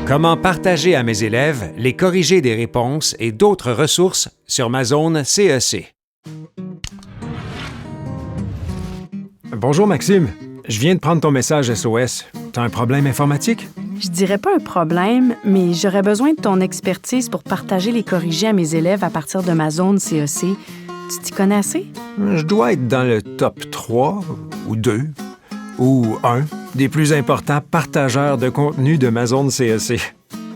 Comment partager à mes élèves les corrigés des réponses et d'autres ressources sur ma zone CEC. Bonjour Maxime, je viens de prendre ton message SOS. T'as un problème informatique? Je dirais pas un problème, mais j'aurais besoin de ton expertise pour partager les corrigés à mes élèves à partir de ma zone CEC. Tu t'y connais assez? Je dois être dans le top 3 ou 2 ou 1 des plus importants partageurs de contenu de ma zone CEC.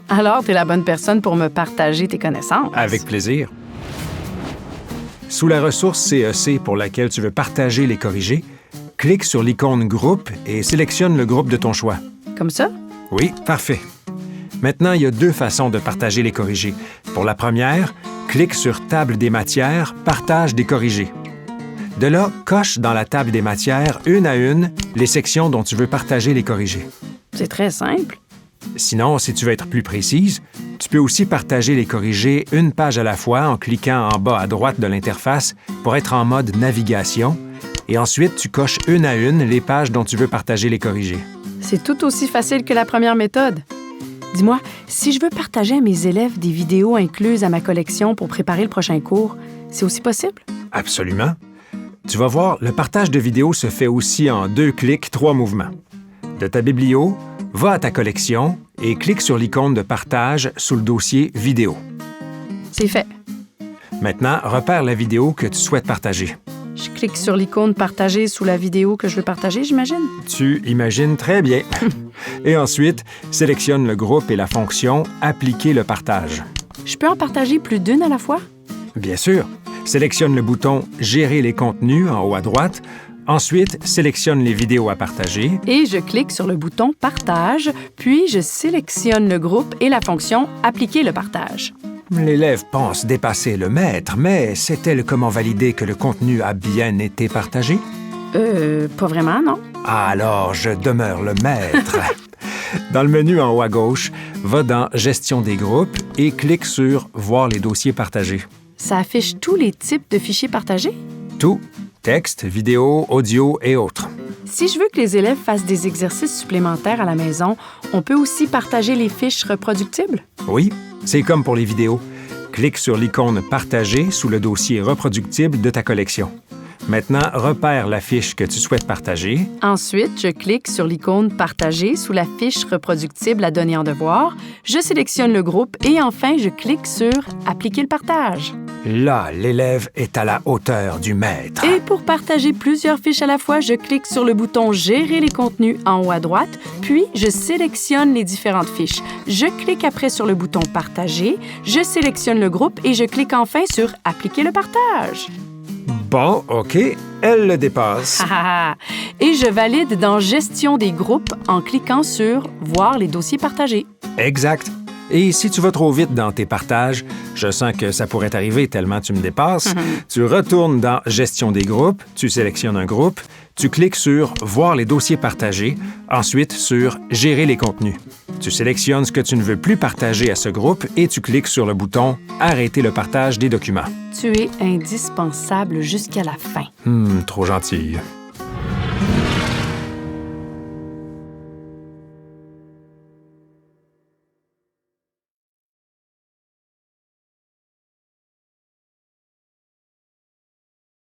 Alors, t'es la bonne personne pour me partager tes connaissances. Avec plaisir. Sous la ressource CEC pour laquelle tu veux partager les corrigés, clique sur l'icône « Groupe » et sélectionne le groupe de ton choix. Comme ça? Oui, parfait. Maintenant, il y a 2 façons de partager les corrigés. Pour la première, clique sur « Table des matières, partage des corrigés ». De là, coche dans la table des matières, une à une, les sections dont tu veux partager les corrigés. C'est très simple. Sinon, si tu veux être plus précise, tu peux aussi partager les corrigés une page à la fois en cliquant en bas à droite de l'interface pour être en mode navigation, et ensuite tu coches une à une les pages dont tu veux partager les corrigés. C'est tout aussi facile que la première méthode. Dis-moi, si je veux partager à mes élèves des vidéos incluses à ma collection pour préparer le prochain cours, c'est aussi possible? Absolument. Tu vas voir, le partage de vidéos se fait aussi en 2 clics, 3 mouvements. De ta biblio, va à ta collection et clique sur l'icône de partage sous le dossier « Vidéo ». C'est fait. Maintenant, repère la vidéo que tu souhaites partager. Je clique sur l'icône « Partager » sous la vidéo que je veux partager, j'imagine? Tu imagines très bien. Et ensuite, sélectionne le groupe et la fonction « Appliquer le partage ». Je peux en partager plus d'une à la fois? Bien sûr. Sélectionne le bouton « Gérer les contenus » en haut à droite. Ensuite, sélectionne les vidéos à partager. Et je clique sur le bouton « Partage », puis je sélectionne le groupe et la fonction « Appliquer le partage ». L'élève pense dépasser le maître, mais sait-elle comment valider que le contenu a bien été partagé? Pas vraiment, non? Alors, je demeure le maître. Dans le menu en haut à gauche, va dans « Gestion des groupes » et clique sur « Voir les dossiers partagés ». Ça affiche tous les types de fichiers partagés? Tout. Texte, vidéo, audio et autres. Si je veux que les élèves fassent des exercices supplémentaires à la maison, on peut aussi partager les fiches reproductibles? Oui, c'est comme pour les vidéos. Clique sur l'icône « Partager » sous le dossier reproductible de ta collection. Maintenant, repère la fiche que tu souhaites partager. Ensuite, je clique sur l'icône « Partager » sous la fiche reproductible à donner en devoir. Je sélectionne le groupe et enfin, je clique sur « Appliquer le partage ». Là, l'élève est à la hauteur du maître. Et pour partager plusieurs fiches à la fois, je clique sur le bouton « Gérer les contenus » en haut à droite, puis je sélectionne les différentes fiches. Je clique après sur le bouton « Partager », je sélectionne le groupe et je clique enfin sur « Appliquer le partage ». Bon, OK, elle le dépasse. Et je valide dans « Gestion des groupes » en cliquant sur « Voir les dossiers partagés ». Exact. Et si tu vas trop vite dans tes partages, je sens que ça pourrait t'arriver tellement tu me dépasses, tu retournes dans « Gestion des groupes », tu sélectionnes un groupe, tu cliques sur « Voir les dossiers partagés », ensuite sur « Gérer les contenus ». Tu sélectionnes ce que tu ne veux plus partager à ce groupe et tu cliques sur le bouton « Arrêter le partage des documents ». Tu es indispensable jusqu'à la fin. Trop gentil.